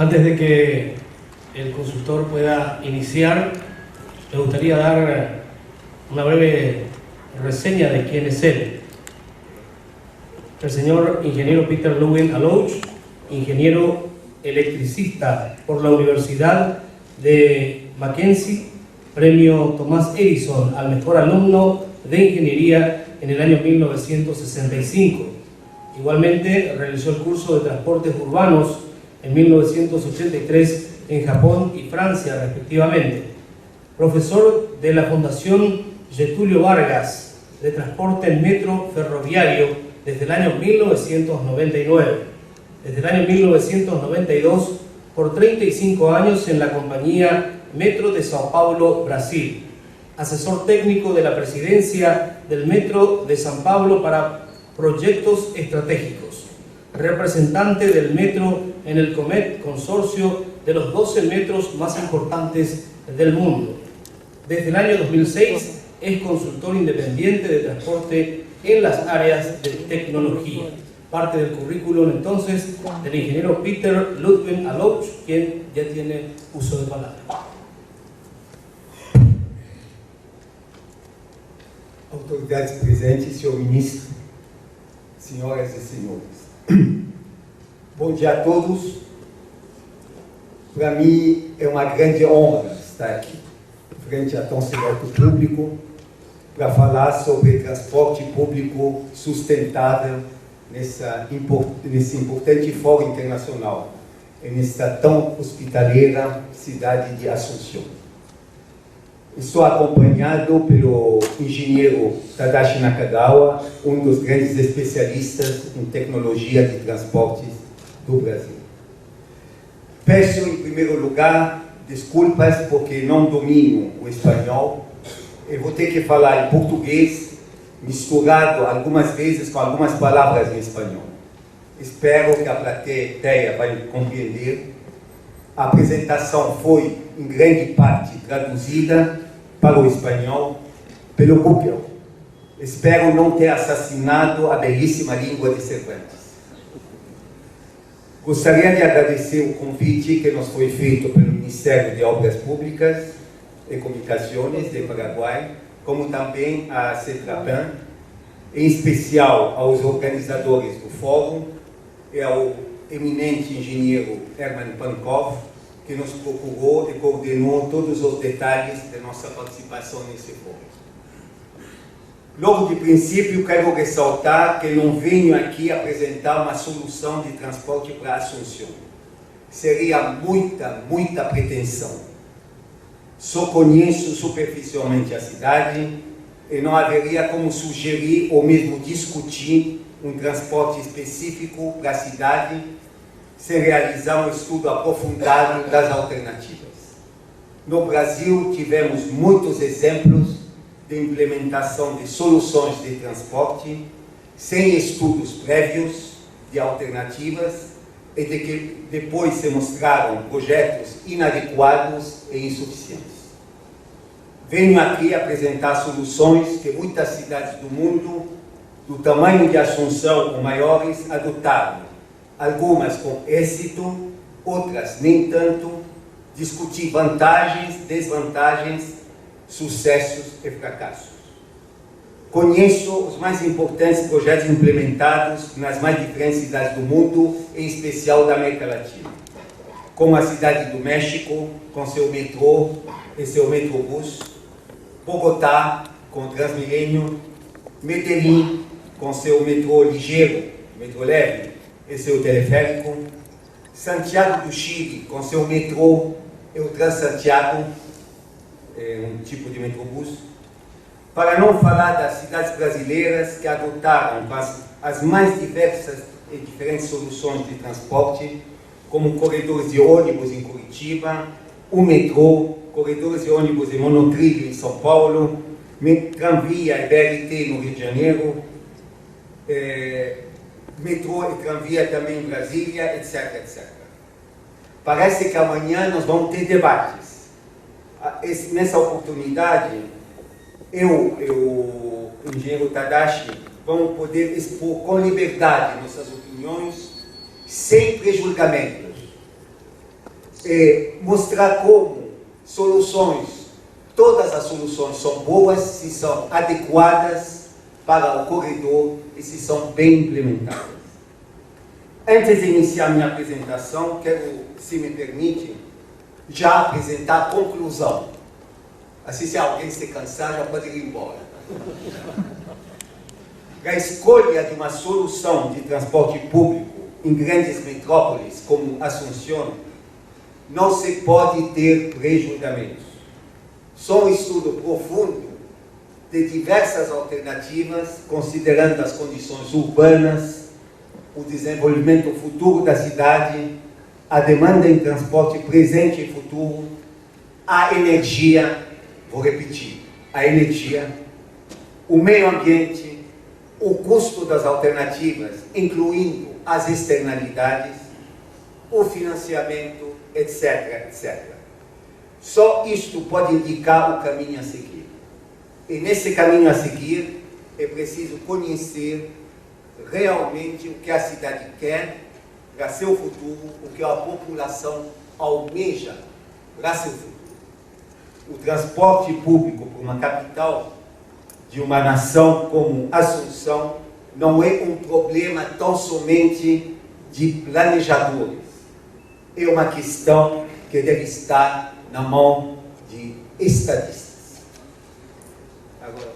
Antes de que el consultor pueda iniciar, me gustaría dar una breve reseña de quién es él. El señor ingeniero Peter Ludwig-Allouche, ingeniero electricista por la Universidad de Mackenzie, premio Thomas Edison al mejor alumno de ingeniería en el año 1965. Igualmente realizó el curso de transportes urbanos en 1983 en Japón y Francia respectivamente. Profesor de la Fundación Getúlio Vargas de transporte en metro ferroviario desde el año 1999. Desde el año 1992 por 35 años en la compañía Metro de São Paulo, Brasil. Asesor técnico de la presidencia del Metro de São Paulo para proyectos estratégicos. Representante del metro en el COMET, consorcio de los 12 metros más importantes del mundo. Desde el año 2006 es consultor independiente de transporte en las áreas de tecnología. Parte del currículum entonces del ingeniero Peter Ludwig-Allouche, quien ya tiene uso de palabra. Autoridades presentes, senhor ministro, senhoras e senhores. Bom dia a todos. Para mim é uma grande honra estar aqui, frente a tão seleto público, para falar sobre transporte público sustentável nesse importante fórum internacional, nesta tão hospitaleira cidade de Assunção. Estou acompanhado pelo engenheiro Tadashi Nakagawa, dos grandes especialistas em tecnologia de transportes do Brasil. Peço, em primeiro lugar, desculpas porque não domino o espanhol. Eu vou ter que falar em português, misturado algumas vezes com algumas palavras em espanhol. Espero que a plateia vai compreender. A apresentação foi, em grande parte, traduzida para o espanhol pelo Google. Espero não ter assassinado a belíssima língua de Cervantes. Gostaria de agradecer o convite que nos foi feito pelo Ministério de Obras Públicas e Comunicações de Paraguai, como também a CETRAPAN, em especial aos organizadores do fórum e ao eminente engenheiro Herman Pankov, que nos procurou e coordenou todos os detalhes de nossa participação nesse fórum. Logo de princípio, quero ressaltar que não venho aqui apresentar uma solução de transporte para Assunção. Seria muita pretensão. Só conheço superficialmente a cidade e não haveria como sugerir ou mesmo discutir um transporte específico para a cidade sem realizar um estudo aprofundado das alternativas. No Brasil, tivemos muitos exemplos de implementação de soluções de transporte sem estudos prévios de alternativas e de que depois se mostraram projetos inadequados e insuficientes. Venho aqui apresentar soluções que muitas cidades do mundo, do tamanho de Assunção ou maiores, adotaram. Algumas com êxito, outras nem tanto, discutir vantagens, desvantagens, sucessos e fracassos. Conheço os mais importantes projetos implementados nas mais diferentes cidades do mundo, em especial da América Latina, como a cidade do México, com seu metrô e seu metrobus, Bogotá, com o Transmilênio, Medellín, com seu metrô ligeiro, metrô leve, e seu teleférico, Santiago do Chile, com seu metrô e o Transantiago, um tipo de metrobus, para não falar das cidades brasileiras que adotaram as mais diversas e diferentes soluções de transporte, como corredores de ônibus em Curitiba, o metrô, corredores de ônibus em monotrilho em São Paulo, tramvia e BRT no Rio de Janeiro, metrô e tramvia também em Brasília, etc, etc. Parece que amanhã nós vamos ter debates. Nessa oportunidade, eu e o engenheiro Tadashi vamos poder expor com liberdade nossas opiniões, sem prejulgamentos. mostrar como todas as soluções são boas se são adequadas para o corredor e se são bem implementadas. Antes de iniciar minha apresentação, quero, se me permite, já apresentar a conclusão. Assim, se alguém se cansar, já pode ir embora. A escolha de uma solução de transporte público em grandes metrópoles como Assunção não se pode ter prejudicamentos. Só um estudo profundo de diversas alternativas, considerando as condições urbanas, o desenvolvimento futuro da cidade, a demanda em transporte presente e futuro, a energia, vou repetir, a energia, o meio ambiente, o custo das alternativas, incluindo as externalidades, o financiamento, etc, etc. Só isto pode indicar o caminho a seguir. E nesse caminho a seguir, é preciso conhecer realmente o que a cidade quer para seu futuro, o que a população almeja para seu futuro. O transporte público para uma capital de uma nação como Assunção não é um problema tão somente de planejadores. É uma questão que deve estar na mão de estadistas. Agora,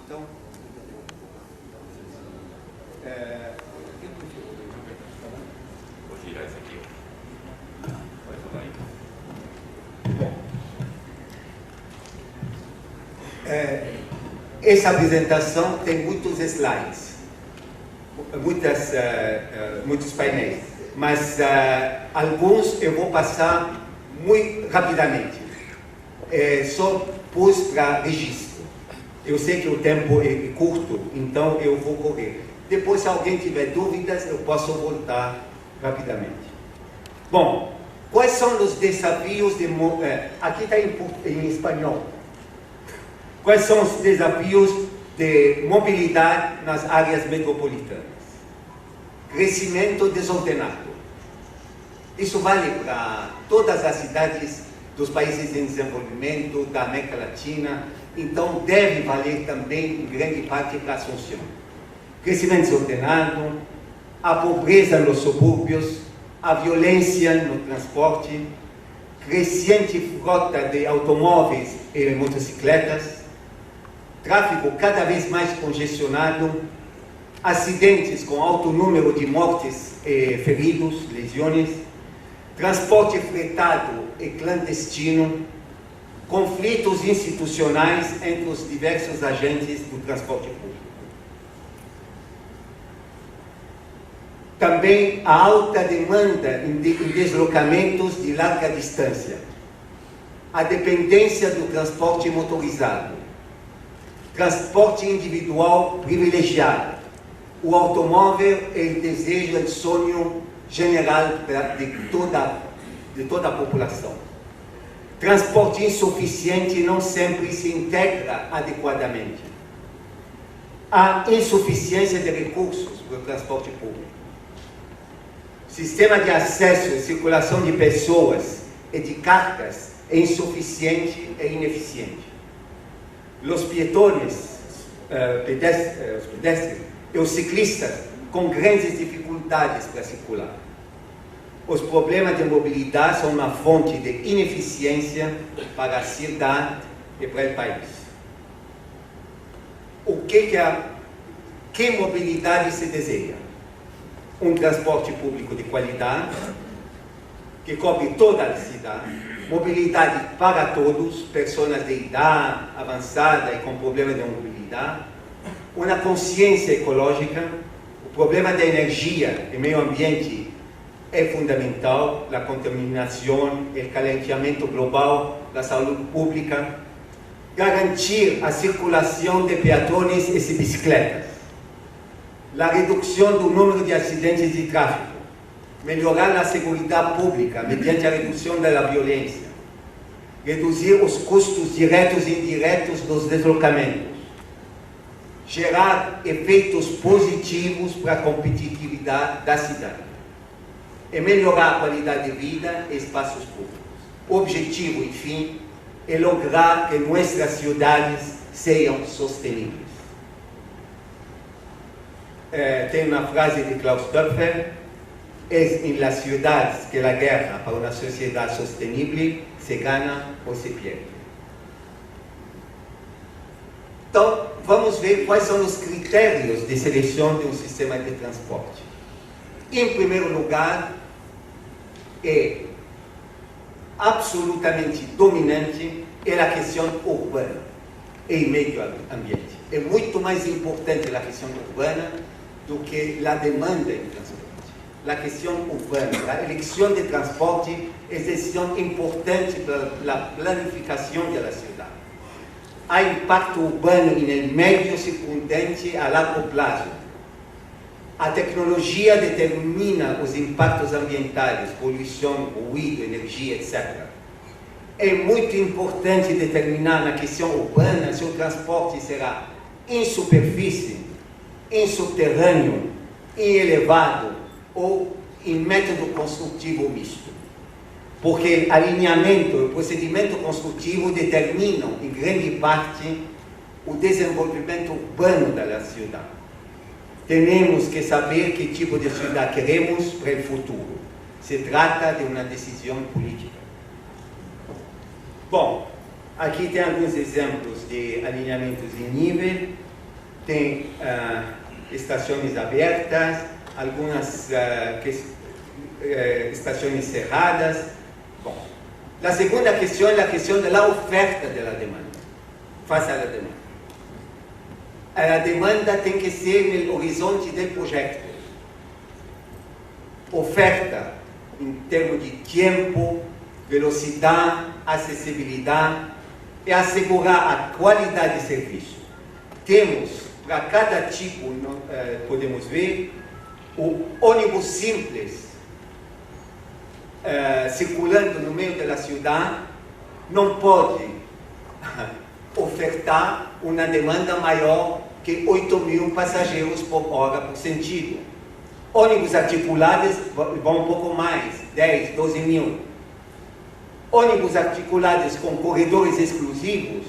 então, vou girar isso aqui. Vai falar aí. Essa apresentação tem muitos slides, muitos painéis, mas alguns eu vou passar muito rapidamente. Só pus para registro. Eu sei que o tempo é curto, então eu vou correr. Depois, se alguém tiver dúvidas, eu posso voltar rapidamente. Bom, quais são os desafios de... aqui está em espanhol. Quais são os desafios de mobilidade nas áreas metropolitanas? Crescimento desordenado. Isso vale para todas as cidades dos países em desenvolvimento, da América Latina, então deve valer também, em grande parte, para Assunção. Crescimento desordenado, a pobreza nos subúrbios, a violência no transporte, crescente frota de automóveis e motocicletas, tráfego cada vez mais congestionado, acidentes com alto número de mortes e feridos, lesões, transporte fretado e clandestino, conflitos institucionais entre os diversos agentes do transporte público. Também a alta demanda em deslocamentos de larga distância, a dependência do transporte motorizado, transporte individual privilegiado, o automóvel é o desejo, o sonho general de toda a população. Transporte insuficiente não sempre se integra adequadamente. Há insuficiência de recursos para o transporte público. Sistema de acesso e circulação de pessoas e de cargas é insuficiente e ineficiente. Os peatones, os pedestres e os ciclistas com grandes dificuldades para circular. Os problemas de mobilidade são uma fonte de ineficiência para a cidade e para o país. Que mobilidade se deseja? Um transporte público de qualidade, que cobre toda a cidade, mobilidade para todos, pessoas de idade avançada e com problemas de mobilidade, uma consciência ecológica, o problema da energia e meio ambiente é fundamental, a contaminação, o calentamento global, a saúde pública, garantir a circulação de peatones e bicicletas, a redução do número de acidentes de tráfego, melhorar a segurança pública mediante a redução da violência, reduzir os custos diretos e indiretos dos deslocamentos, gerar efeitos positivos para a competitividade da cidade. e melhorar a qualidade de vida e espaços públicos. O objetivo, enfim, é lograr que nossas cidades sejam sosteníveis. Tem uma frase de Klaus Töpfer: es en las ciudades que la guerra para una sociedad sostenible se gana ou se pierde. Então, vamos ver quais são os critérios de seleção de um sistema de transporte. Em primeiro lugar, é absolutamente dominante a questão urbana e meio ambiente. É muito mais importante a questão urbana do que a demanda em transporte. A questão urbana, a eleição de transporte é decisão importante para a planificação da cidade. Há impacto urbano no meio circundante a largo prazo. A tecnologia determina os impactos ambientais, poluição, ruído, energia, etc. É muito importante determinar na questão urbana se o transporte será em superfície, em subterrâneo, em elevado ou em método construtivo misto. Porque alinhamento e procedimento construtivo determinam, em grande parte, o desenvolvimento urbano da cidade. Temos que saber que tipo de cidade queremos para o futuro. Se trata de uma decisão política. Bom, aqui tem alguns exemplos de alinhamentos em nível. Tem estações abertas, algumas estações cerradas. Bom, a segunda questão é a questão da oferta da demanda. Face à demanda. A demanda tem que ser no horizonte do projeto. Oferta em termos de tempo, velocidade, acessibilidade e assegurar a qualidade de serviço. Temos, para cada tipo, podemos ver, o ônibus simples circulando no meio da cidade não pode ofertar uma demanda maior que 8.000 passageiros por hora por sentido. Ônibus articulados vão um pouco mais, 10, 12 mil. Ônibus articulados com corredores exclusivos,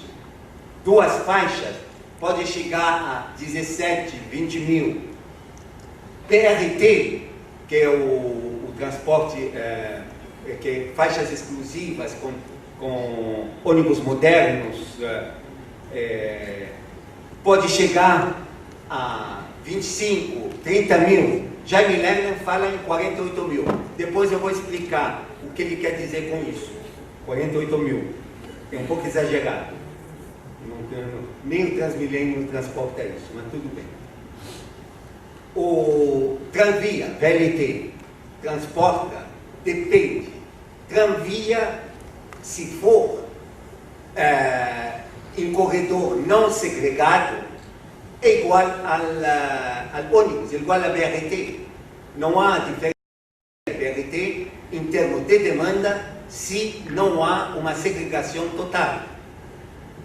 2 faixas, pode chegar a 17, 20 mil. PRT, que é o transporte, que é faixas exclusivas com ônibus modernos, pode chegar a 25, 30 mil. Jaime Lerner fala em 48 mil. Depois eu vou explicar o que ele quer dizer com isso. 48 mil. É um pouco exagerado. Nem o Transmilênio transporta isso, mas tudo bem. O Tranvia, VLT, transporta, depende. Tranvia, se for em corredor não segregado, é igual ao ônibus, é igual a BRT. Não há diferença de BRT em termos de demanda se não há uma segregação total.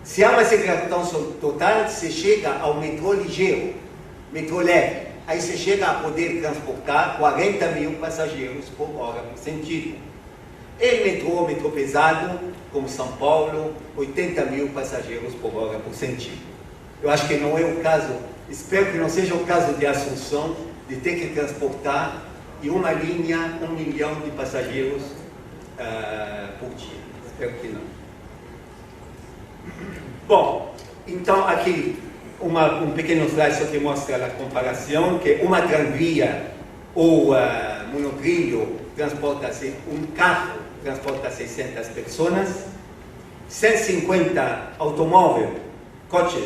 Se há uma segregação total, se chega ao metrô ligeiro, metrô leve, aí se chega a poder transportar 40 mil passageiros por hora por sentido. E metrô pesado, como São Paulo, 80 mil passageiros por hora por sentido. Eu acho que não é o caso, espero que não seja o caso de Assunção, de ter que transportar em uma linha 1 milhão de passageiros por dia. Espero que não. Bom, então aqui um pequeno slide só que mostra a comparação, que uma tranvia ou monotrilho transporta-se, um carro transporta 600 pessoas, 150 automóveis, coches,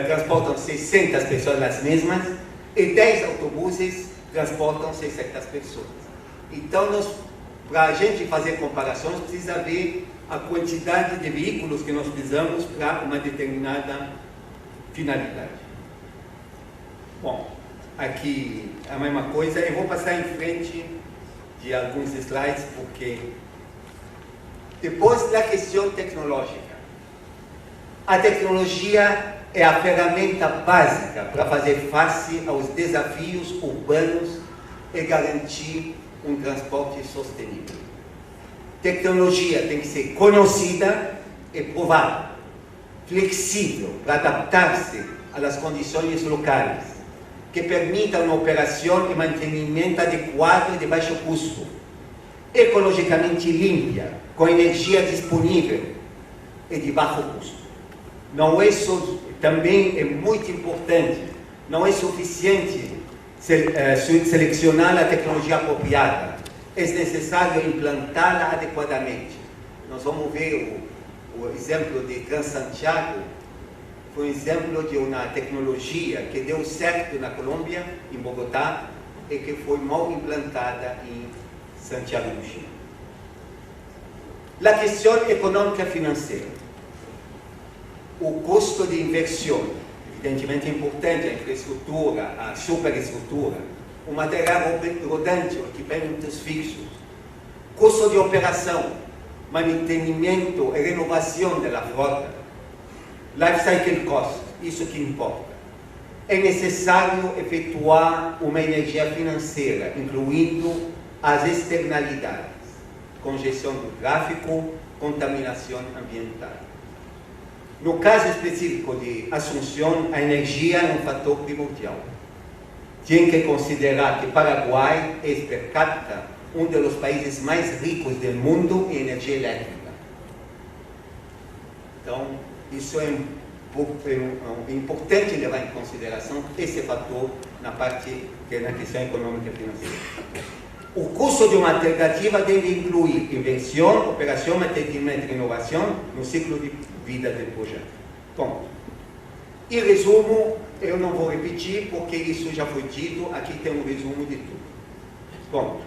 transportam 600 pessoas as mesmas, e 10 autobuses transportam 600 pessoas. Então, para a gente fazer comparações, precisa ver a quantidade de veículos que nós precisamos para uma determinada finalidade. Bom, aqui a mesma coisa. Eu vou passar em frente de alguns slides, porque depois da questão tecnológica, a tecnologia é a ferramenta básica para fazer face aos desafios urbanos e garantir um transporte sustentável. Tecnologia tem que ser conhecida e provada, flexível para adaptar-se às condições locais, que permita uma operação e mantenimento adequado e de baixo custo, ecologicamente limpa, com energia disponível e de baixo custo. Não é só, também é muito importante, não é suficiente selecionar a tecnologia apropriada, é necessário implantá-la adequadamente. Nós vamos ver o exemplo de Transantiago, foi um exemplo de uma tecnologia que deu certo na Colômbia, em Bogotá, e que foi mal implantada em Santiago do Chile. A questão econômica financeira. O custo de inversão, evidentemente é importante, a infraestrutura, a superestrutura, o material rodante, equipamentos fixos, custo de operação, mantenimento e renovação da frota, life cycle cost, isso que importa. É necessário efetuar uma energia financeira, incluindo as externalidades, congestão do tráfego, contaminação ambiental. No caso específico de Assunção, a energia é um fator primordial. Tem que considerar que Paraguai é, per capita, um dos países mais ricos do mundo em energia elétrica. Então, isso é importante levar em consideração esse fator na questão econômica e financeira. O custo de uma alternativa deve incluir inversão, operação, mantenimento e inovação no ciclo de vida do projeto. Ponto. Em resumo, eu não vou repetir porque isso já foi dito, aqui tem um resumo de tudo. Ponto.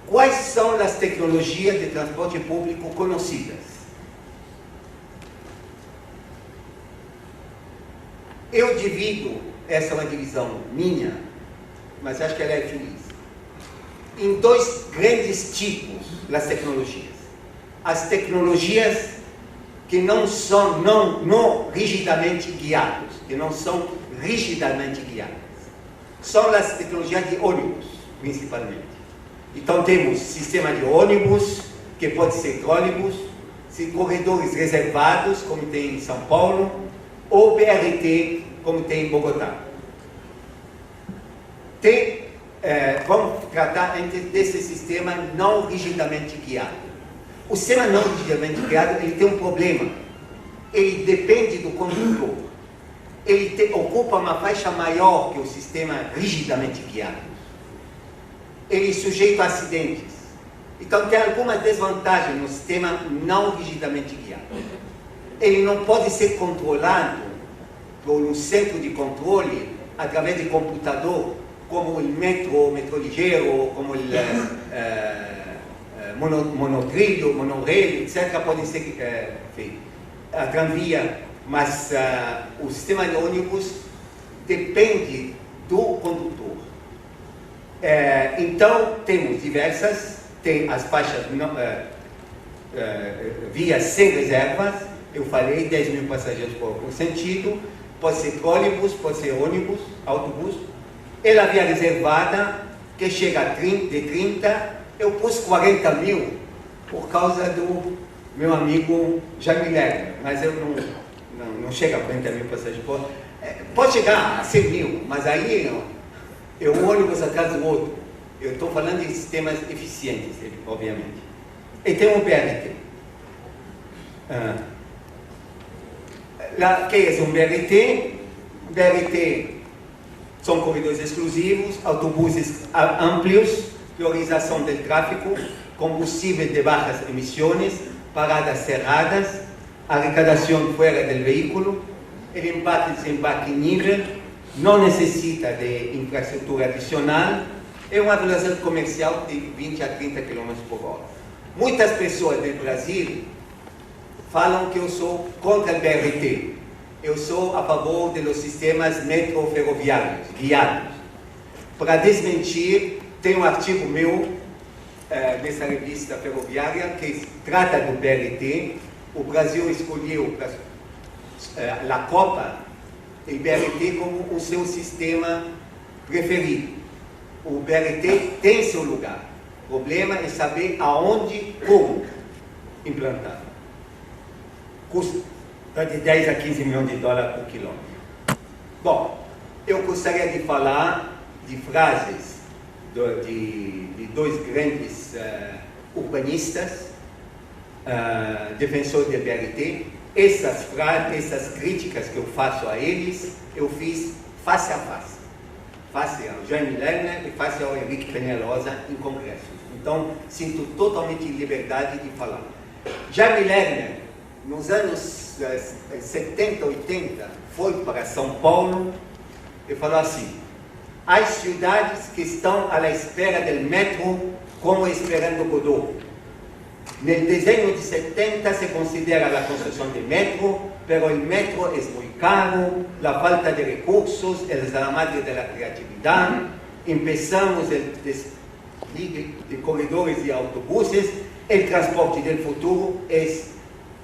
Quais são as tecnologias de transporte público conhecidas? Eu divido, essa é uma divisão minha, mas acho que ela é feliz, em dois grandes tipos das tecnologias. As tecnologias que não são não rigidamente guiadas, que não são rigidamente guiadas. São as tecnologias de ônibus, principalmente. Então temos sistema de ônibus, que pode ser trólebus, corredores reservados, como tem em São Paulo, ou BRT, como tem em Bogotá. Vamos tratar desse sistema não rigidamente guiado. O sistema não rigidamente guiado, ele tem um problema. Ele depende do condutor. Ele ocupa uma faixa maior que o sistema rigidamente guiado. Ele é sujeito a acidentes. Então tem algumas desvantagens no sistema não rigidamente guiado. Ele não pode ser controlado por um centro de controle através de computador, como o metro, metrô ligeiro, como o monotrilho, monorail, etc., podem ser feitos. A tranvia, mas o sistema de ônibus depende do condutor. Então, temos tem as faixas, vias sem reservas, eu falei, 10 mil passageiros por sentido, pode ser trólebus, pode ser ônibus, autobus. Ela via reservada, que chega de 30, eu pus 40 mil por causa do meu amigo Jaime Lerner, mas eu não chega a 40 mil passageiros por. Pode chegar a 100 mil, mas aí eu um ônibus atrás do outro. Eu estou falando de sistemas eficientes, obviamente. E tem um BRT. Que é um BRT? BRT são corredores exclusivos, autobuses amplos, priorização do tráfego, combustível de baixas emissões, paradas cerradas, arrecadação fora do veículo, el embarque e desembarque nível, não necessita de infraestrutura adicional, é uma velocidade comercial de 20 a 30 km por hora. Muitas pessoas do Brasil falam que eu sou contra o BRT. Eu sou a favor dos sistemas metroferroviários, guiados. Para desmentir, tem um artigo meu nessa revista ferroviária que trata do BRT. O Brasil escolheu a Copa e o BRT como o seu sistema preferido. O BRT tem seu lugar. O problema é saber aonde e como implantar. Custa de 10 a 15 milhões de dólares por quilômetro. Bom, eu gostaria de falar de frases de dois grandes urbanistas, defensores do BRT. Essas frases, essas críticas que eu faço a eles, eu fiz face a face. Face ao Jaime Lerner e face ao Henrique Peñalosa em congressos. Então, sinto totalmente liberdade de falar. Jaime Lerner, nos anos 70, 80, foi para São Paulo e falou assim: as cidades que estão à espera do metro como esperando Godot. No desenho de 70 se considera a construção de metro, pero o metro é muito caro, a falta de recursos é a madre da criatividade. Empezamos o desligue de corredores de autobuses, o transporte do futuro é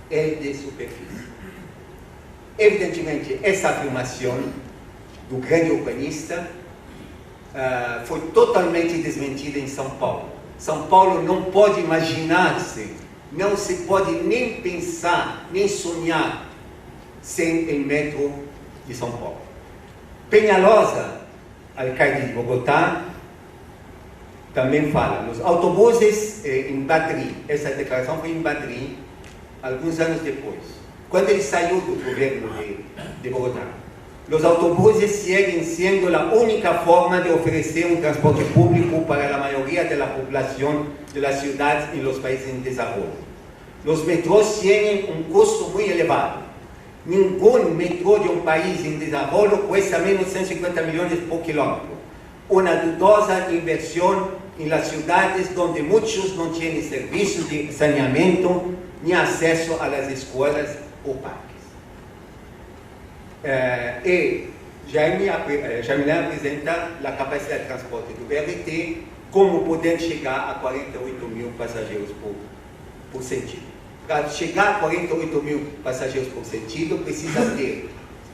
de superfície. Evidentemente, essa afirmação do grande urbanista foi totalmente desmentida em São Paulo. São Paulo não pode imaginar-se, não se pode nem pensar, nem sonhar sem o metro de São Paulo. Peñalosa, alcalde de Bogotá, também fala, os autobuses em Madrid, essa declaração foi em Madrid, alguns anos depois, quando ele saiu do governo de Bogotá. Os autobuses seguem sendo a única forma de oferecer um transporte público para a maioria da população das cidades e dos países em desenvolvimento. Os metrôs têm um custo muito elevado. Nenhum metrô de um país em desenvolvimento custa menos de 150 milhões por quilômetro. Uma dudosa inversão em las cidades onde muitos não têm serviços de saneamento nem acesso às escolas ou parques. E Jaime apresenta a capacidade de transporte do BRT como podendo chegar a 48 mil passageiros por sentido. Para chegar a 48 mil passageiros por sentido, precisa ter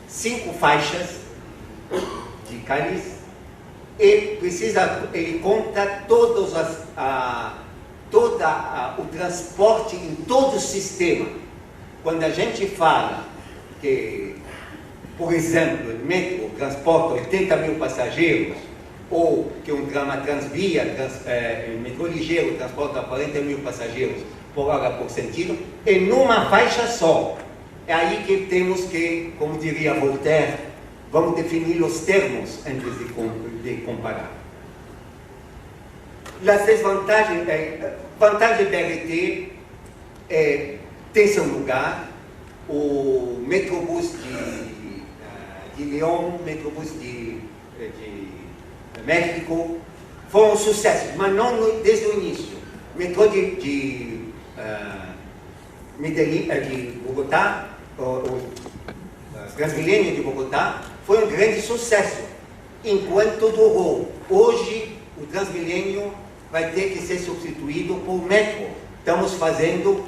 5 faixas de cáliz e ele conta todo o transporte em todo o sistema. Quando a gente fala que, por exemplo, o metrô transporta 80 mil passageiros, ou que uma transvia, metrô ligeiro, transporta 40 mil passageiros por hora por sentido, e numa faixa só. É aí que temos que, como diria Voltaire, vamos definir os termos antes de comparar. As desvantagens, vantagem do BRT tem seu lugar. O Metrobus de Lyon, Metrobus de México, foi um sucesso, mas não desde o início. O metrô de Bogotá, o Transmilênio de Bogotá, foi um grande sucesso, enquanto durou. Hoje, o Transmilênio vai ter que ser substituído por metro. Estamos fazendo,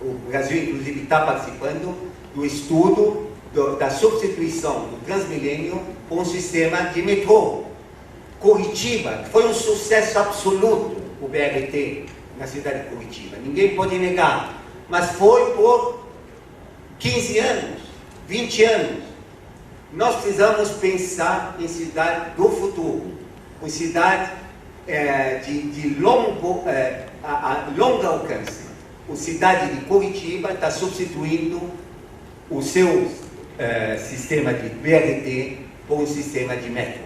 o Brasil inclusive está participando do estudo da substituição do Transmilênio por um sistema de metrô. Curitiba foi um sucesso absoluto, o BRT na cidade de Curitiba, ninguém pode negar, mas foi por 15 anos, 20 anos. Nós precisamos pensar em cidade do futuro, em cidade de longo alcance. A cidade de Curitiba está substituindo o seu sistema de BRT por um sistema de metro.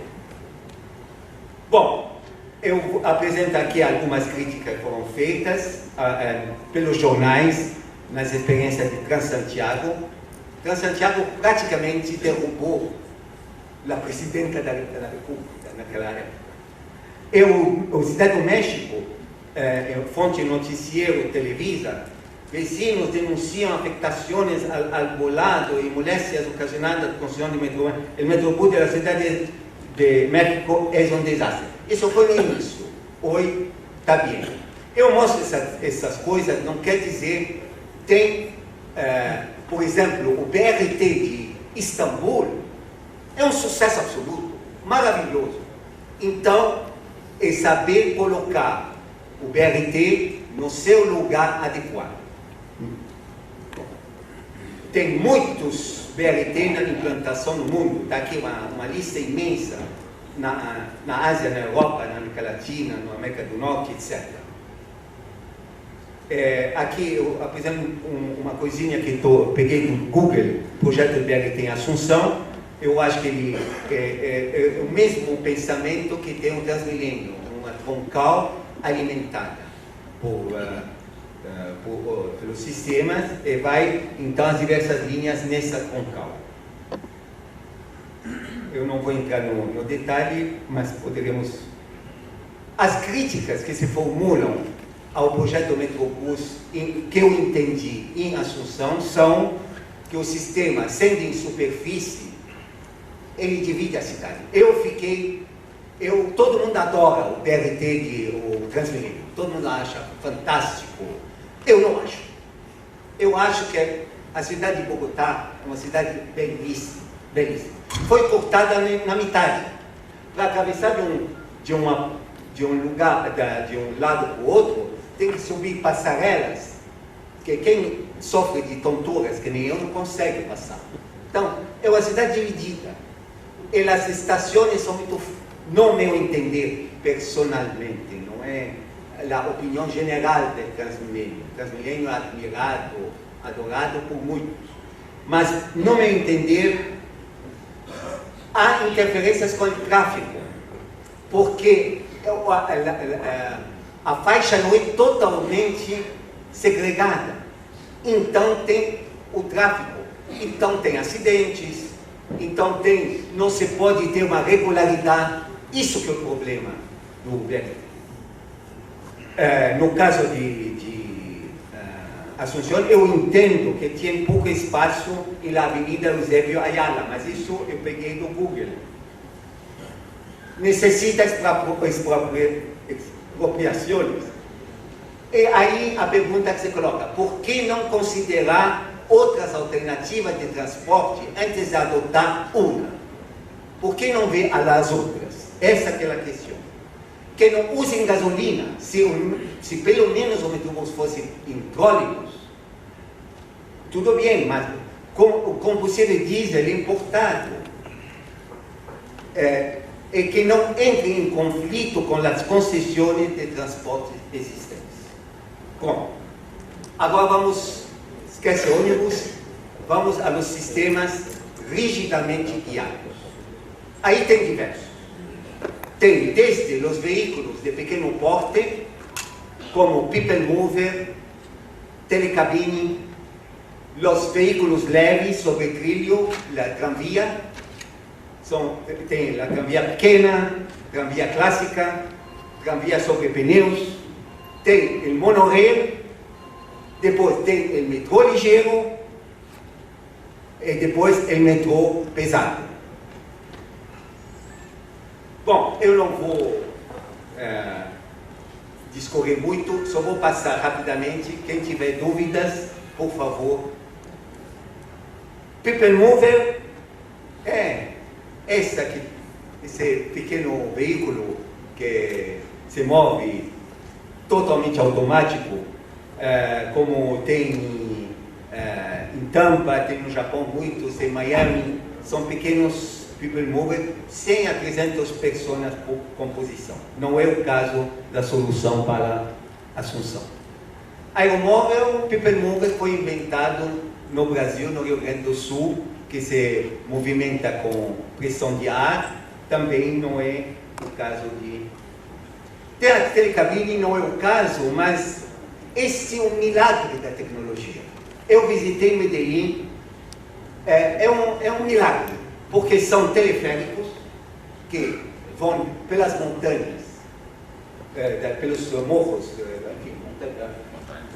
Bom, eu apresento aqui algumas críticas que foram feitas pelos jornais nas experiências de Transantiago. Transantiago praticamente derrubou a presidenta da República naquela época. O Cidade do México, fonte noticiero Televisa, vecinos denunciam afectações ao volado e molestias ocasionadas por construção de metrô. O metrobús da cidade de México é um desastre. Isso foi no início. Hoje está bem. Eu mostro essas coisas, não quer dizer tem, por exemplo, o BRT de Istambul é um sucesso absoluto, maravilhoso. Então, é saber colocar o BRT no seu lugar adequado. Tem muitos BRT na implantação no mundo, está aqui uma lista imensa, na Ásia, na Europa, na América Latina, na América do Norte, etc. Aqui eu apresento uma coisinha que peguei do Google, projeto do BRT em Assunção. Eu acho que ele é o mesmo pensamento que tem o Transmilênio, uma troncal alimentada pelos sistemas, e vai então as diversas linhas nessa troncal. Eu não vou entrar no detalhe, mas poderíamos... As críticas que se formulam ao projeto do Metrobus, que eu entendi em Assunção, são que o sistema, sendo em superfície, ele divide a cidade. Todo mundo adora o BRT, o Transmilênio, todo mundo acha fantástico. Eu não acho. Eu acho que a cidade de Bogotá é uma cidade belíssima, belíssima. Foi cortada na metade. Para atravessar de um lugar, de um lado para o outro, tem que subir passarelas, que quem sofre de tonturas, que nem eu, não consegue passar. Então, é uma cidade dividida. E as estações são muito, no meu entender, personalmente, não é a opinião geral do Transmilênio. O Transmilênio é admirado, adorado por muitos. Mas, no meu entender, há interferências com o tráfego, porque a faixa não é totalmente segregada. Então tem o tráfego, então tem acidentes, então não se pode ter uma regularidade. Isso que é o problema do BRT. No caso de Assunção, eu entendo que tinha pouco espaço na Avenida Eusébio Ayala, mas isso eu peguei do Google. Necessita expropriações. E aí a pergunta que se coloca: por que não considerar outras alternativas de transporte antes de adotar uma? Por que não ver as outras? Essa é aquela questão. Que não usem gasolina, se pelo menos o metrobus fosse hidráulicos, tudo bem, mas o combustível diesel é importado, e que não entre em conflito com as concessões de transporte existentes. Bom, agora vamos, esquece ônibus, vamos aos sistemas rigidamente guiados. Aí tem diversos. Tem desde os veículos de pequeno porte, como people mover, telecabine, os veículos leves sobre trilho, a tranvia, tem a tranvia pequena, tranvia clássica, tranvia sobre pneus, tem o monorail, depois tem o metrô ligeiro e depois o metrô pesado. Bom, eu não vou discorrer muito, só vou passar rapidamente. Quem tiver dúvidas, por favor. People mover é esse pequeno veículo que se move totalmente automático, como tem em Tampa, tem no Japão muitos, em Miami, são pequenos people mover, 100 a 300 pessoas por composição. Não é o caso da solução para Assunção. Aeromóvel, people mover foi inventado no Brasil, no Rio Grande do Sul, que se movimenta com pressão de ar, também não é o caso de... Ter a telecabine não é o caso, mas esse é um milagre da tecnologia. Eu visitei Medellín, é um milagre, porque são teleféricos que vão pelas montanhas, pelos morros,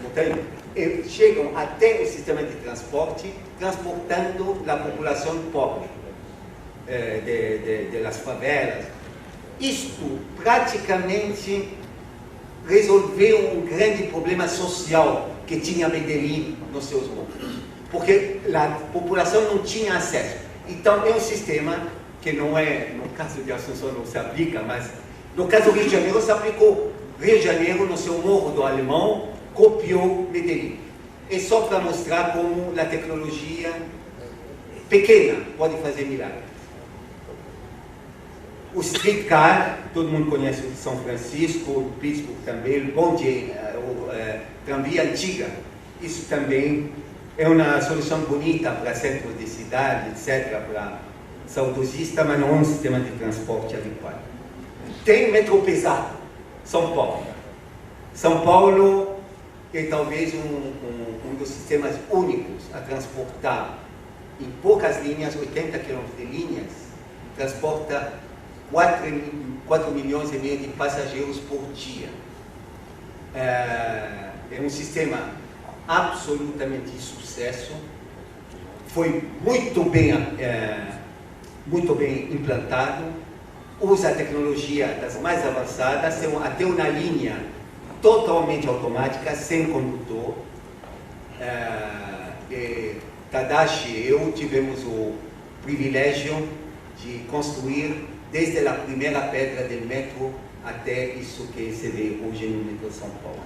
montanhas, e chegam até o sistema de transporte, transportando a população pobre das favelas. Isto praticamente resolveu um grande problema social que tinha Medellín nos seus morros, porque a população não tinha acesso. Então é um sistema que não é, no caso de Assunção não se aplica, mas no caso do Rio de Janeiro se aplicou Rio de Janeiro, no seu Morro do Alemão, copiou Medellín. É só para mostrar como a tecnologia pequena pode fazer milagres. O streetcar, todo mundo conhece o de São Francisco, o Pittsburgh também, o bonde, tramvia antiga. Isso também é uma solução bonita para centros de cidade, etc., para saudosista, mas não é um sistema de transporte adequado. Tem metrô pesado, São Paulo. São Paulo é talvez um dos sistemas únicos a transportar em poucas linhas, 80 quilômetros de linhas, transporta 4 milhões e meio de passageiros por dia. É um sistema absolutamente de sucesso, foi muito bem implantado, usa a tecnologia das mais avançadas, tem até uma linha totalmente automática, sem condutor. Tadashi e eu tivemos o privilégio de construir desde a primeira pedra do metro até isso que se vê hoje no metrô São Paulo.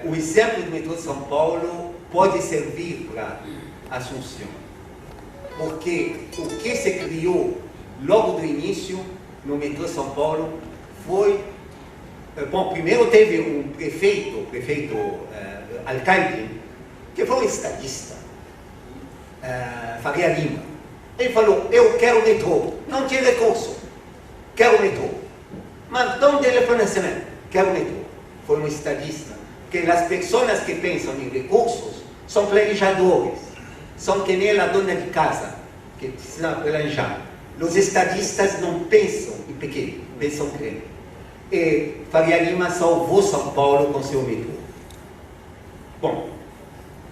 O exemplo do metrô São Paulo pode servir para Assunção, porque o que se criou logo do início no metrô São Paulo foi, bom, primeiro teve um prefeito alcalde, que foi um estadista, Faria Lima. Ele falou, eu quero metrô, não tinha recurso, quero metrô. Mas onde ele foi nascimento? Quero metrô. Foi um estadista, que as pessoas que pensam em recursos são planejadores, são que nem a dona de casa, que precisa planejar. Os estadistas não pensam em pequeno, pensam grande. E Faria Lima salvou São Paulo com seu metrô. Bom,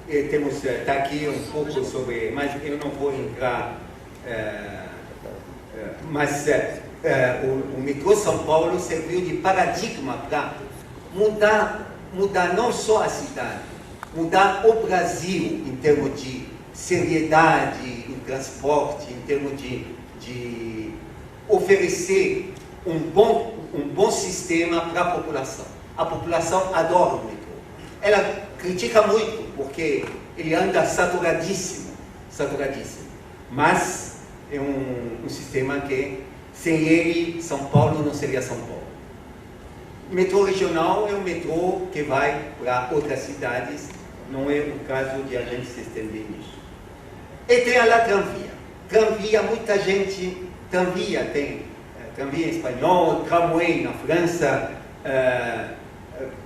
temos tá aqui um pouco sobre, mas eu não vou entrar, mas o metrô São Paulo serviu de paradigma para mudar não só a cidade, mudar o Brasil em termos de seriedade em transporte, em termos de oferecer um bom sistema para a população. A população adora o metrô. Ela critica muito, porque ele anda saturadíssimo. Mas é um sistema que, sem ele, São Paulo não seria São Paulo. O metrô regional é um metrô que vai para outras cidades, não é o caso de a gente se estender nisso. E tem a tramvia. Tramvia, muita gente, tramvia tem tramvia em espanhol, tramway na França,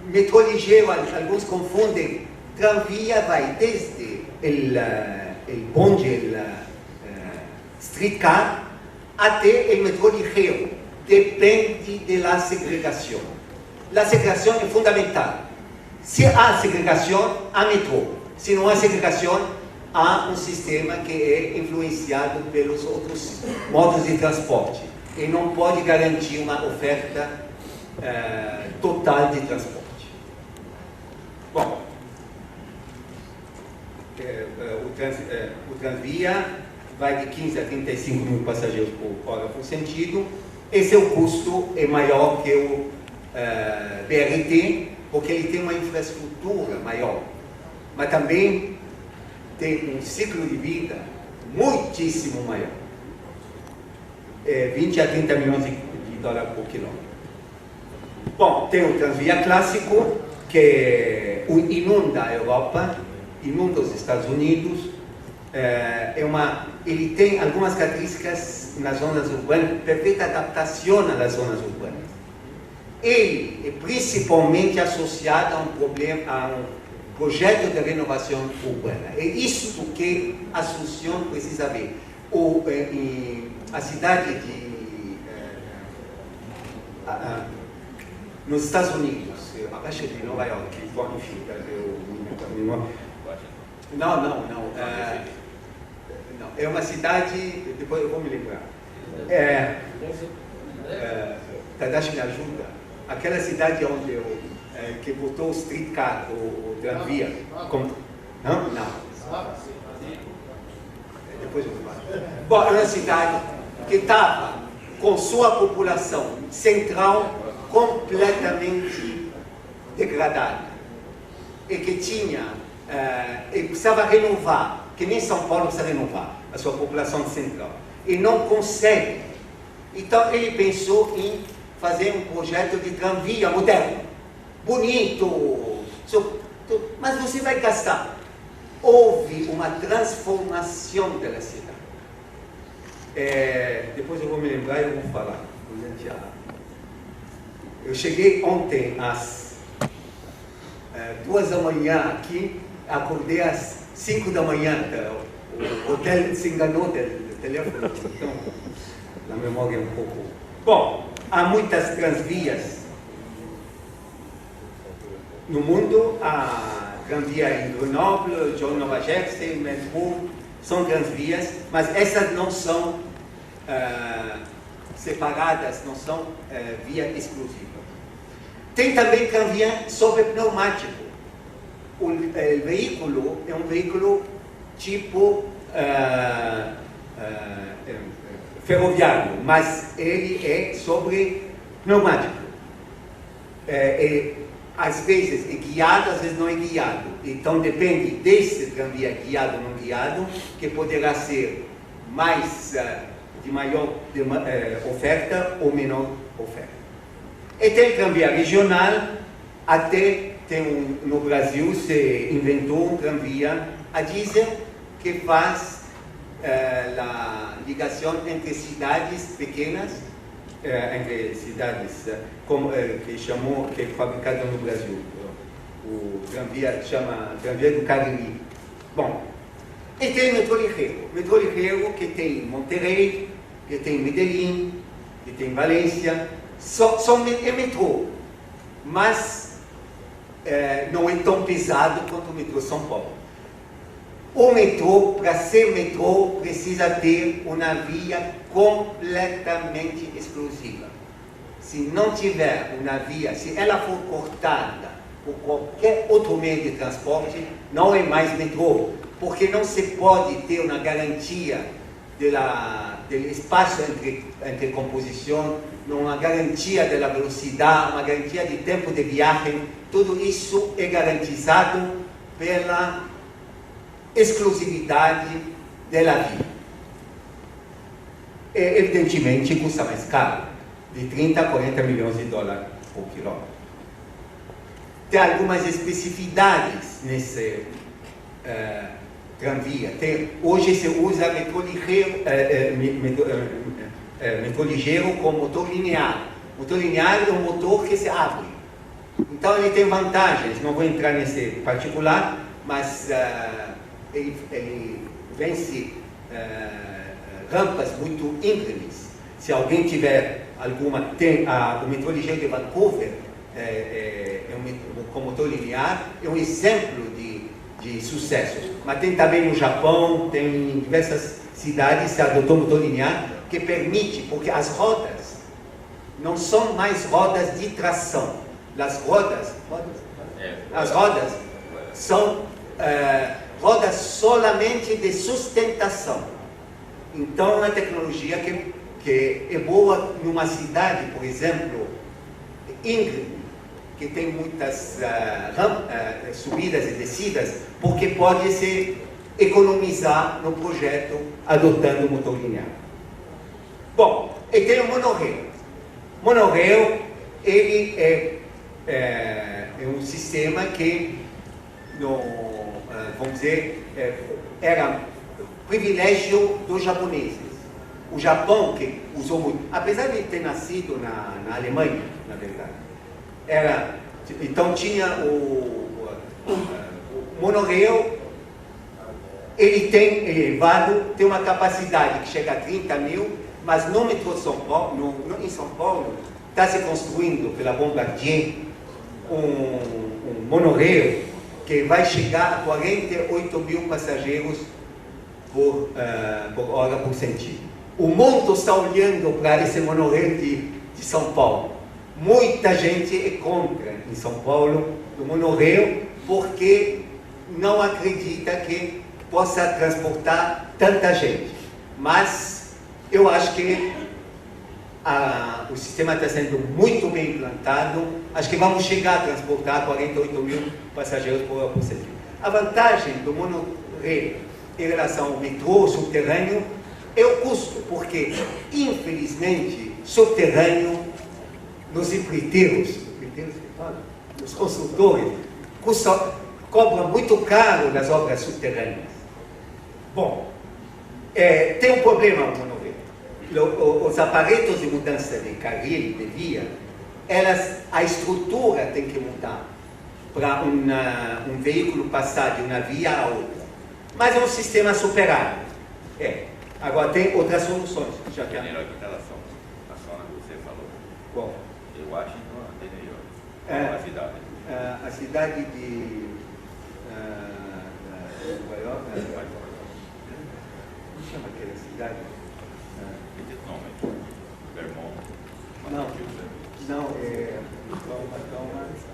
metrô ligeiro, alguns confundem. Tramvia vai desde o bonde, streetcar, até o metrô ligeiro. Depende da segregação. A segregação é fundamental. Se há segregação, há metrô. Se não há segregação, há um sistema que é influenciado pelos outros modos de transporte e não pode garantir uma oferta total de transporte. Bom, o transvia vai de 15 a 35 mil passageiros por hora por sentido. Esse custo é maior que o BRT, porque ele tem uma infraestrutura maior, mas também tem um ciclo de vida muitíssimo maior. 20 a 30 milhões de dólares por quilômetro. Bom, tem o transvia clássico, que inunda a Europa, inunda os Estados Unidos. Ele tem algumas características nas zonas urbanas, perfeita adaptação às zonas urbanas. Ele é principalmente associado a um projeto de renovação urbana. É isso que a Assunção precisa ver. A cidade nos Estados Unidos, abaixo de Nova York, enfim, não, é uma cidade, depois eu vou me lembrar. Tadashi me ajuda. Aquela cidade onde que botou o streetcar, o tramvia. Não? Depois eu falo. Bom, é uma cidade que estava com sua população central completamente degradada e que e precisava renovar, que nem São Paulo precisa renovar a sua população central, e não consegue. Então ele pensou em fazer um projeto de tramvia moderno, bonito, mas você vai gastar. Houve uma transformação da cidade. Depois eu vou me lembrar e eu vou falar. Eu cheguei ontem às 2 da manhã aqui, acordei às 5 da manhã. O hotel se enganou do telefone, então a memória é um pouco... Bom, há muitas transvias no mundo. A Tranvia em Grenoble, de Nova Jersey, metrô, são transvias, mas essas não são separadas, não são via exclusiva. Tem também tranvia sobre pneumático. O veículo é um veículo tipo ferroviário, mas ele é sobre pneumático. Às vezes é guiado, às vezes não é guiado. Então depende desse tranvia guiado ou não guiado, que poderá ser de maior oferta ou menor oferta. E tem tranvia regional, até no Brasil se inventou um tranvia a diesel que faz a ligação entre cidades pequenas, entre cidades que é fabricado no Brasil. O tranvia chama Tranvia do Cariri. Bom, e tem o metrô ligeiro que tem em Monterrey, que tem em Medellín, que tem em Valência. É metrô, mas não é tão pesado quanto o metrô São Paulo. O metrô, para ser metrô, precisa ter uma via completamente exclusiva. Se não tiver uma via, se ela for cortada por qualquer outro meio de transporte, não é mais metrô, porque não se pode ter uma garantia do espaço entre composição, uma garantia da velocidade, uma garantia de tempo de viagem. Tudo isso é garantizado pela exclusividade da via. Evidentemente custa mais caro, de 30 a 40 milhões de dólares por quilômetro. Tem algumas especificidades nesse tranvia. Hoje se usa metrô ligeiro com motor linear. Motor linear é um motor que se abre. Então ele tem vantagens, não vou entrar nesse particular, mas ele vence rampas muito íngremes. Se alguém tiver alguma, o metrô ligeiro de Vancouver com motor linear, é um exemplo de sucesso. Mas tem também no Japão, tem em diversas cidades se adotou motor linear, que permite, porque as rodas não são mais rodas de tração. As rodas são rodas solamente de sustentação. Então, é uma tecnologia que é boa numa cidade, por exemplo, íngreme, que tem muitas subidas e descidas, porque pode se economizar no projeto adotando o motor linear. Bom, e tem o monorail. Monorail, ele é um sistema que, vamos dizer, era privilégio dos japoneses. O Japão, que usou muito, apesar de ter nascido na Alemanha, na verdade, então tinha o monorail. Ele tem elevado, tem uma capacidade que chega a 30 mil, mas no metrô São Paulo, em São Paulo, está se construindo pela Bombardier um monorail que vai chegar a 48 mil passageiros por hora por sentido. O mundo está olhando para esse monorail de São Paulo. Muita gente é contra em São Paulo o monorail porque não acredita que possa transportar tanta gente. Mas eu acho que o sistema está sendo muito bem implantado, acho que vamos chegar a transportar 48 mil passageiros por segundo. A vantagem do monorail em relação ao metrô subterrâneo é o custo, porque, infelizmente, subterrâneo, nos empreiteiros, os construtores, cobram muito caro nas obras subterrâneas. Bom, tem um problema o monorail. Os aparelhos de mudança de carril, de via, a estrutura tem que mudar para um veículo passar de uma via a outra. Mas é um sistema superado. Agora tem outras soluções. Já que Melhor em relação à zona que você falou. Bom, Eu acho que não tem melhor. A cidade. a cidade de Nova York, como chama aquela cidade? Esse nome, Vermont. Não, não,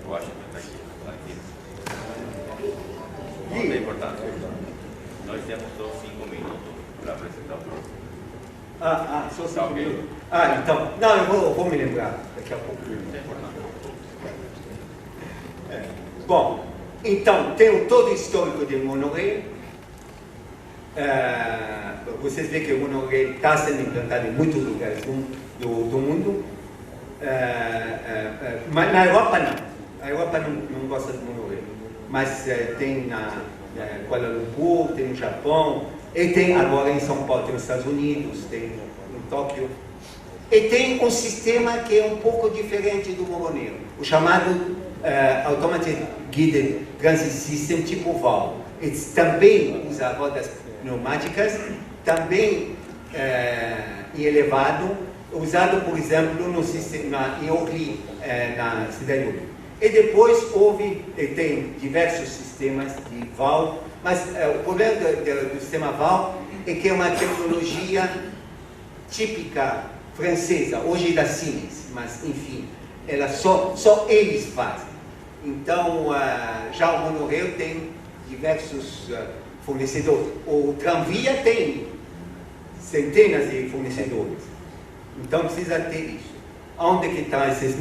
Washington está aqui. Não tem importância. Nós temos só 5 minutos para apresentar o próximo. Só 5 Ok. minutos. Então, não, eu vou me lembrar daqui a pouco. Não tem importância. Bom, então, tem todo o histórico de monorail. Vocês veem que o monorail está sendo implantado em muitos lugares do mundo. Mas na Europa não. A Europa não gosta de monorail. Mas tem na Kuala Lumpur, tem no Japão, e tem agora em São Paulo, tem nos Estados Unidos, tem em Tóquio. E tem um sistema que é um pouco diferente do monorail, o chamado Automated Guided Transit System tipo VAL. Ele também usa rodas pneumáticas, também em elevado, usado, por exemplo, no sistema em Orly, na cidade de Orly. E depois tem diversos sistemas de VAL, mas o problema do sistema VAL é que é uma tecnologia típica francesa, hoje da Siemens, mas enfim, só eles fazem. Então, já o monorail tem diversos fornecedores. O tramvia tem centenas de fornecedores. Então, precisa ter isso. Onde que está esses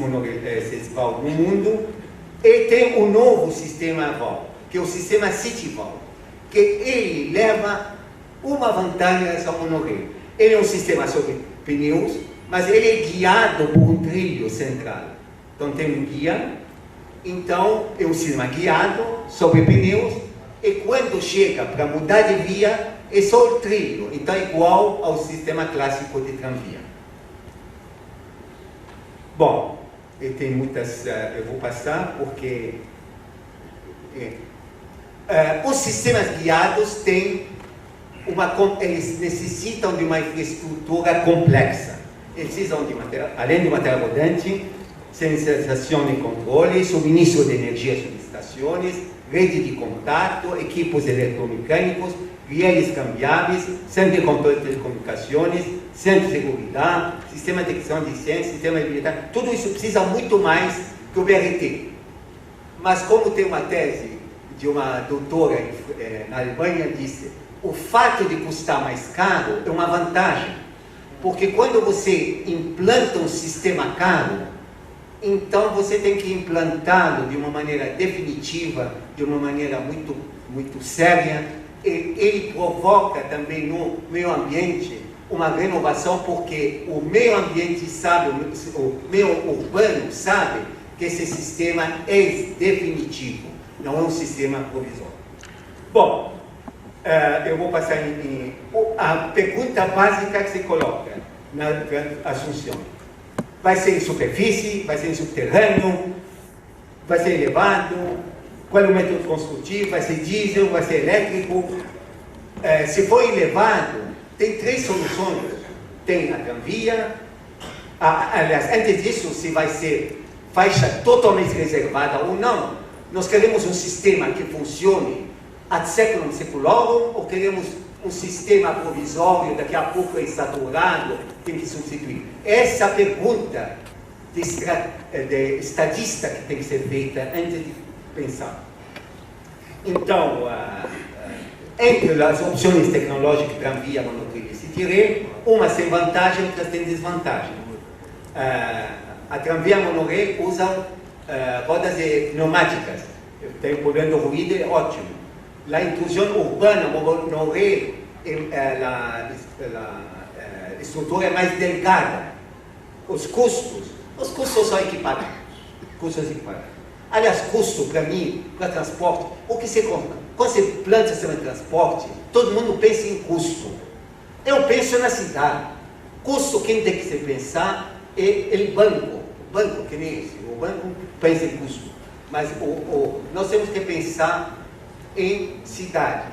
VAL no mundo? E tem um novo sistema VAL, que é o sistema City VAL, que ele leva uma vantagem em relação ao monorail. Ele é um sistema sobre pneus, mas ele é guiado por um trilho central. Então tem um guia, então é um sistema guiado sobre pneus, e quando chega para mudar de via, é só o trilho, então é igual ao sistema clássico de tramvia. Bom, e tem muitas, eu vou passar porque os sistemas guiados eles necessitam de uma infraestrutura complexa. Eles precisam além de material rodante, sensibilização e controle, suministro de energia às subestações, rede de contato, equipos eletromecânicos, rieles cambiáveis, centro de controle de telecomunicações, centro de segurança, sistema de detecção de incêndio, sistema de militar. Tudo isso precisa muito mais que o BRT. Mas como tem uma tese de uma doutora na Alemanha, disse, o fato de custar mais caro é uma vantagem, porque quando você implanta um sistema caro, então você tem que implantá-lo de uma maneira definitiva, de uma maneira muito, muito séria, e ele provoca também no meio ambiente uma renovação, porque o meio ambiente sabe, o meio urbano sabe que esse sistema é definitivo, não é um sistema provisório. Bom, eu vou passar a pergunta básica que se coloca na Assunção. Vai ser em superfície, vai ser em subterrâneo, vai ser elevado, qual é o método construtivo, vai ser diesel, vai ser elétrico. Se for elevado, tem 3 soluções. Tem a tramvia, aliás, antes disso, se vai ser faixa totalmente reservada ou não. Nós queremos um sistema que funcione ad séculum seculorum, ou queremos um sistema provisório, daqui a pouco é saturado, tem que substituir? Essa pergunta de estadista que tem que ser feita antes de pensar. Então, entre as opções tecnológicas, tramvia, monotrilho e citirê, umas têm vantagem, outras têm desvantagem. a Tranvia Monoré usam rodas pneumáticas, está empurrando ruído, é ótimo. A intrusão urbana, Monoré, a estrutura é mais delgada. Os custos são equiparados. Aliás, custo para mim, para transporte, o que você compra? Quando você planta sistema de transporte, todo mundo pensa em custo. Eu penso na cidade. Custo, quem tem que se pensar é o banco. O banco, que nem esse. O banco pensa em custo. Mas nós temos que pensar em cidade.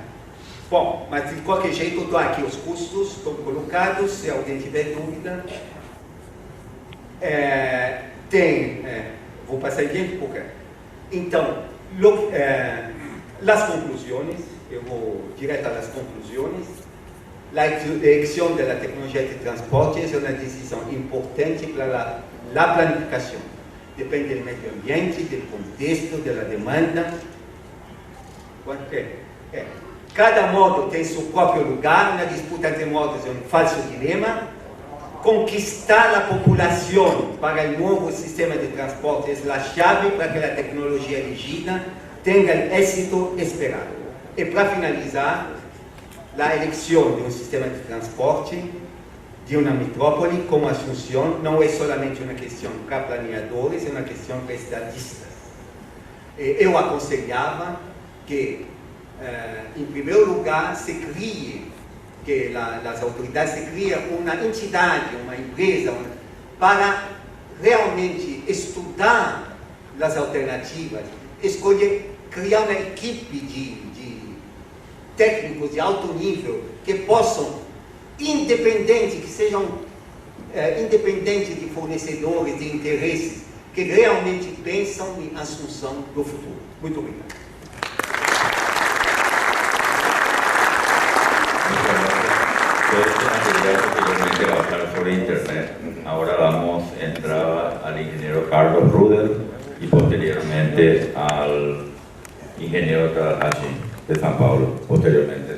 Bom, mas de qualquer jeito, estou aqui, os custos estão colocados, se alguém tiver dúvida. Vou passar adiante porque... Então, as conclusões, eu vou direto às conclusões. A eleição da tecnologia de transporte é uma decisão importante para a planificação. Depende do meio ambiente, do contexto, da demanda. Cada modo tem seu próprio lugar, na disputa entre modos é um falso dilema. Conquistar a população para o novo sistema de transporte é a chave para que a tecnologia elegida tenha o êxito esperado. E para finalizar, a eleição de um sistema de transporte de uma metrópole como Assunção não é somente uma questão para planeadores, é uma questão para estadistas. Eu aconselhava que, em primeiro lugar, se crie, que as autoridades se criem uma entidade, uma empresa, para realmente estudar as alternativas, escolher, criar uma equipe de técnicos de alto nível que possam, independente, que sejam independentes de fornecedores, de interesses, que realmente pensam em Assunção do futuro. Muito obrigado. Que trabajar sobre Internet. Ahora vamos a entrar al ingeniero Carlos Ruder y posteriormente al ingeniero Takahashi de San Paulo, posteriormente.